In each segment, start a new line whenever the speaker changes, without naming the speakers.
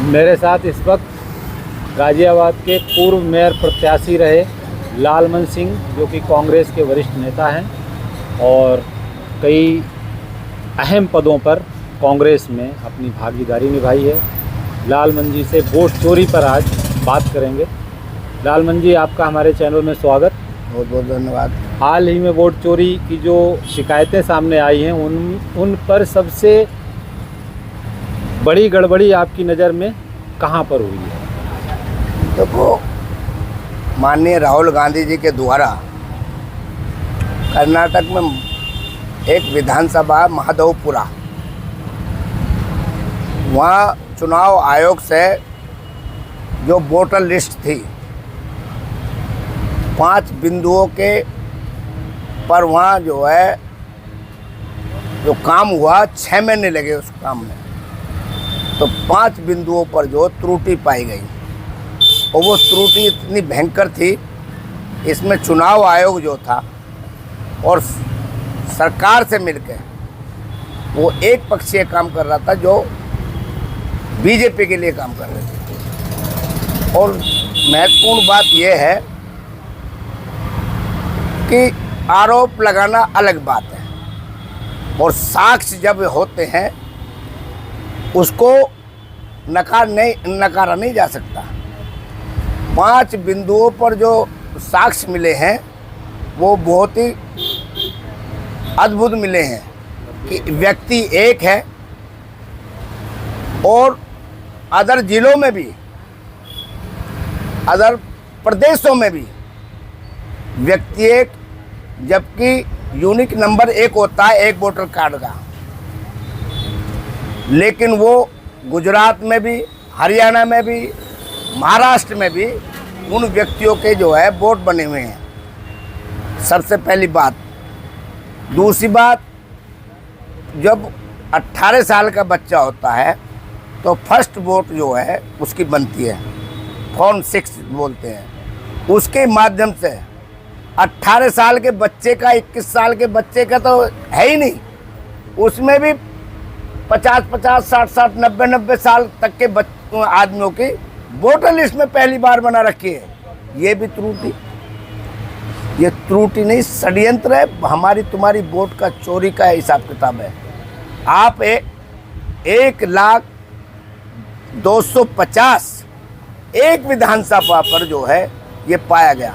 मेरे साथ इस वक्त गाज़ियाबाद के पूर्व मेयर प्रत्याशी रहे लालमन सिंह, जो कि कांग्रेस के वरिष्ठ नेता हैं और कई अहम पदों पर कांग्रेस में अपनी भागीदारी निभाई है। लालमन जी से वोट चोरी पर आज बात करेंगे। लालमन जी, आपका हमारे चैनल में स्वागत।
बहुत बहुत धन्यवाद।
हाल ही में वोट चोरी की जो शिकायतें सामने आई हैं उन पर सबसे बड़ी गड़बड़ी आपकी नज़र में कहां पर हुई है?
देखो, माननीय राहुल गांधी जी के द्वारा कर्नाटक में एक विधानसभा महादेवपुरा, वहाँ चुनाव आयोग से जो वोटर लिस्ट थी 5 बिंदुओं के पर, वहाँ जो है जो काम हुआ 6 महीने लगे उस काम में। तो 5 बिंदुओं पर जो त्रुटि पाई गई और वो त्रुटि इतनी भयंकर थी, इसमें चुनाव आयोग जो था और सरकार से मिलकर वो एक पक्षीय काम कर रहा था, जो बीजेपी के लिए काम कर रहे थे। और महत्वपूर्ण बात यह है कि आरोप लगाना अलग बात है और साक्ष्य जब होते हैं उसको नकारा नहीं जा सकता। 5 बिंदुओं पर जो साक्ष्य मिले हैं वो बहुत ही अद्भुत मिले हैं कि व्यक्ति एक है और अदर जिलों में भी, अदर प्रदेशों में भी व्यक्ति एक, जबकि यूनिक नंबर 1 होता है एक वोटर कार्ड का। लेकिन वो गुजरात में भी, हरियाणा में भी, महाराष्ट्र में भी उन व्यक्तियों के जो है वोट बने हुए हैं। सबसे पहली बात। दूसरी बात, जब 18 साल का बच्चा होता है तो फर्स्ट वोट जो है उसकी बनती है, फॉर्म 6 बोलते हैं। उसके माध्यम से 18 साल के बच्चे का, 21 साल के बच्चे का तो है ही नहीं, उसमें भी 50-50, 60-60, 90-90 साल तक के आदमियों की वोटर लिस्ट में पहली बार बना रखी है। ये भी त्रुटि, ये त्रुटि नहीं, षड्यंत्र है। हमारी तुम्हारी वोट का चोरी का हिसाब किताब है। आप 1,02,50 एक विधानसभा पर जो है ये पाया गया।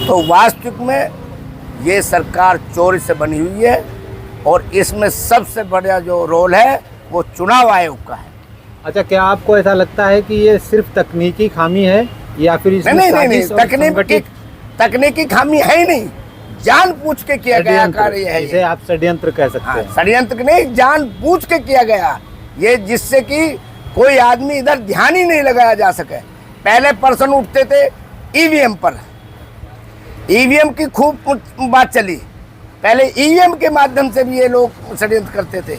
तो वास्तविक में ये सरकार चोरी से बनी हुई है और इसमें सबसे बड़ा जो रोल है वो चुनाव आयोग का है।
अच्छा, क्या आपको ऐसा लगता है कि ये सिर्फ तकनीकी खामी है या फिर इसमें
नहीं, तकनीकी खामी है ही नहीं, जानबूझ के किया गया कार्य है।
इसे आप षड्यंत्र कह सकते हैं।
षड्यंत्र नहीं, जानबूझ के किया गया ये, जिससे कि कोई आदमी इधर ध्यान ही नहीं लगाया जा सके। पहले प्रश्न उठते थे ईवीएम पर, ईवीएम की खूब बात चली। पहले ईवीएम के माध्यम से भी ये लोग षड्यंत्र करते थे,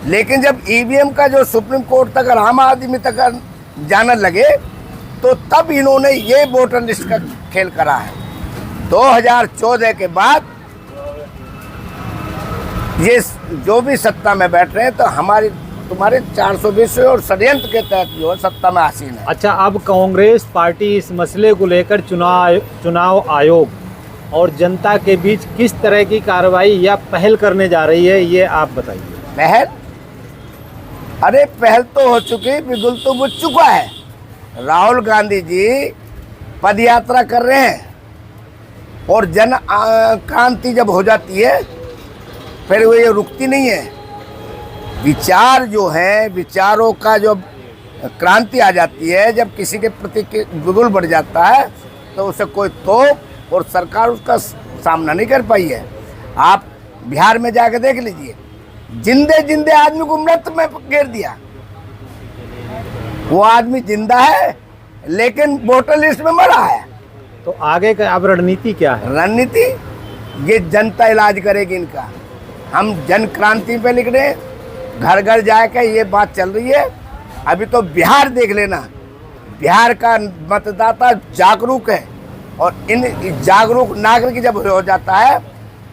लेकिन जब ईवीएम का जो सुप्रीम कोर्ट तक और आम आदमी तक जाने लगे तो तब इन्होंने ये वोटर लिस्ट का खेल करा है। 2014 के बाद ये जो भी सत्ता में बैठ रहे हैं तो हमारी तुम्हारे 420 और षड्यंत्र के तहत जो है सत्ता में आसीन है।
अच्छा, अब कांग्रेस पार्टी इस मसले को लेकर चुनाव आयोग और जनता के बीच किस तरह की कार्रवाई या पहल करने जा रही है, ये आप बताइए।
पहल? अरे पहल तो हो चुकी, बिगुल तो बुझ चुका है। राहुल गांधी जी पद यात्रा कर रहे हैं और जन क्रांति जब हो जाती है फिर वो ये रुकती नहीं है। विचार जो है, विचारों का जो क्रांति आ जाती है, जब किसी के प्रति बिगुल बढ़ जाता है तो उसे कोई तोप और सरकार उसका सामना नहीं कर पाई है। आप बिहार में जाकर देख लीजिए, जिंदे जिंदे आदमी को मृत में घेर दिया। वो आदमी जिंदा है लेकिन वोटर लिस्ट में मरा है।
तो आगे का अब रणनीति क्या है?
रणनीति ये जनता इलाज करेगी इनका। हम जन क्रांति पे लिख रहे हैं, घर घर जाकर ये बात चल रही है। अभी तो बिहार देख लेना, बिहार का मतदाता जागरूक है और इन जागरूक नागरिक जब हो जाता है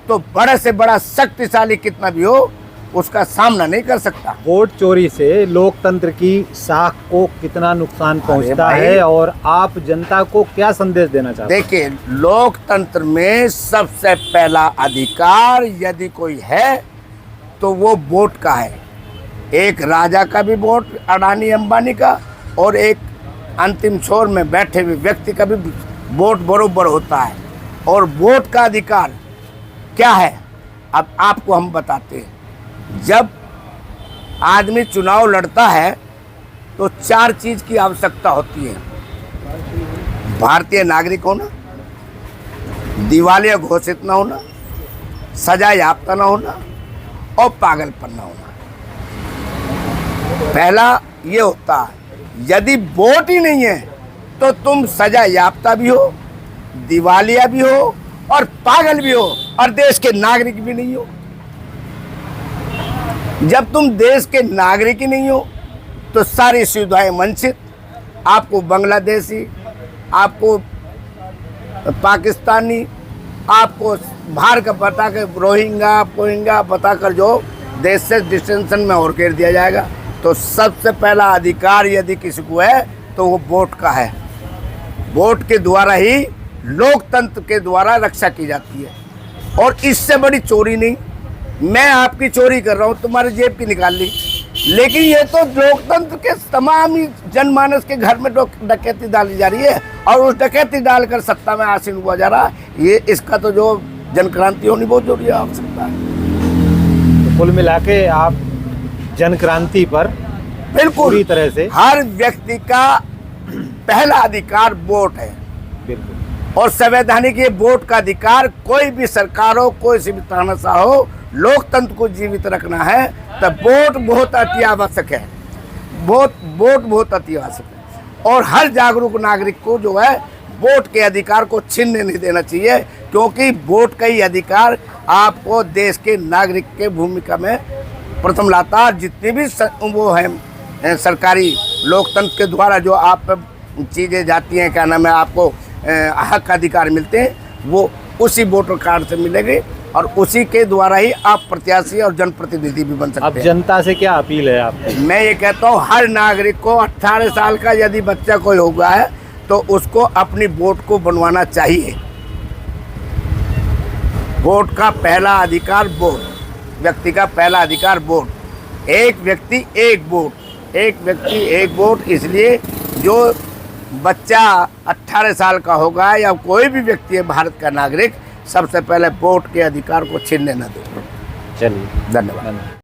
तो बड़े से बड़ा शक्तिशाली कितना भी हो उसका सामना नहीं कर सकता।
वोट चोरी से लोकतंत्र की साख को कितना नुकसान पहुंचता
भाई,
है और आप जनता को क्या संदेश देना चाहते हैं?
देखिए, लोकतंत्र में सबसे पहला अधिकार यदि कोई है तो वो वोट का है। एक राजा का भी वोट, अडानी अंबानी का, और एक अंतिम छोर में बैठे हुए व्यक्ति का भी वोट बरोबर होता है। और वोट का अधिकार क्या है अब आपको हम बताते हैं। जब आदमी चुनाव लड़ता है तो 4 चीज़ की आवश्यकता होती है। भारतीय नागरिक होना, दिवालिया घोषित ना होना, सजा याफ्ता ना होना और पागलपन ना होना। पहला ये होता है, यदि वोट ही नहीं है तो तुम सजा याफ्ता भी हो, दिवालिया भी हो और पागल भी हो और देश के नागरिक भी नहीं हो। जब तुम देश के नागरिक ही नहीं हो तो सारी सुविधाएं वंचित, आपको बांग्लादेशी, आपको पाकिस्तानी, आपको बाहर का बताकर रोहिंग्या बताकर जो देश से डिस्टेंशन में और घेर दिया जाएगा। तो सबसे पहला अधिकार यदि किसी को है तो वो वोट का है। वोट के द्वारा ही लोकतंत्र के द्वारा रक्षा की जाती है। और इससे बड़ी चोरी नहीं। मैं आपकी चोरी कर रहा हूँ, तुम्हारी जेब की निकाल ली, लेकिन ये तो लोकतंत्र के तमाम ही जनमानस के घर में डकैती डाली जा रही है और उस डकैती डालकर सत्ता में आसीन हुआ जा रहा है। ये इसका तो जो जनक्रांति होनी बहुत जरूरी है, आवश्यकता है।
तो कुल मिला के आप जनक्रांति पर
बिल्कुल
पूरी तरह से,
हर व्यक्ति का पहला अधिकार वोट है।
बिल्कुल।
और संवैधानिक ये वोट का अधिकार, कोई भी सरकार हो, कोई सी भी तानाशाह हो, लोकतंत्र को जीवित रखना है तब वोट बहुत अति आवश्यक है। वोट बहुत अति आवश्यक है। और हर जागरूक नागरिक को जो है वोट के अधिकार को छीनने नहीं देना चाहिए, क्योंकि वोट का ही अधिकार आपको देश के नागरिक के भूमिका में प्रथम लाता है। जितनी भी वो है सरकारी लोकतंत्र के द्वारा जो आप चीज़ें जाती हैं, क्या नाम है, आपको हक अधिकार मिलते हैं, वो उसी वोटर कार्ड से मिलेंगे और उसी के द्वारा ही आप प्रत्याशी और जनप्रतिनिधि भी बन सकते
अब
हैं।
जनता से क्या अपील है आपकी?
मैं ये कहता हूँ, हर नागरिक को 18 साल का यदि बच्चा कोई होगा है तो उसको अपनी वोट को बनवाना चाहिए। वोट का पहला अधिकार वोट, व्यक्ति का पहला अधिकार वोट। एक व्यक्ति एक वोट, एक व्यक्ति एक वोट। इसलिए जो बच्चा 18 साल का होगा या कोई भी व्यक्ति है भारत का नागरिक, सबसे पहले वोट के अधिकार को छीनने न दे।
चलिए,
धन्यवाद।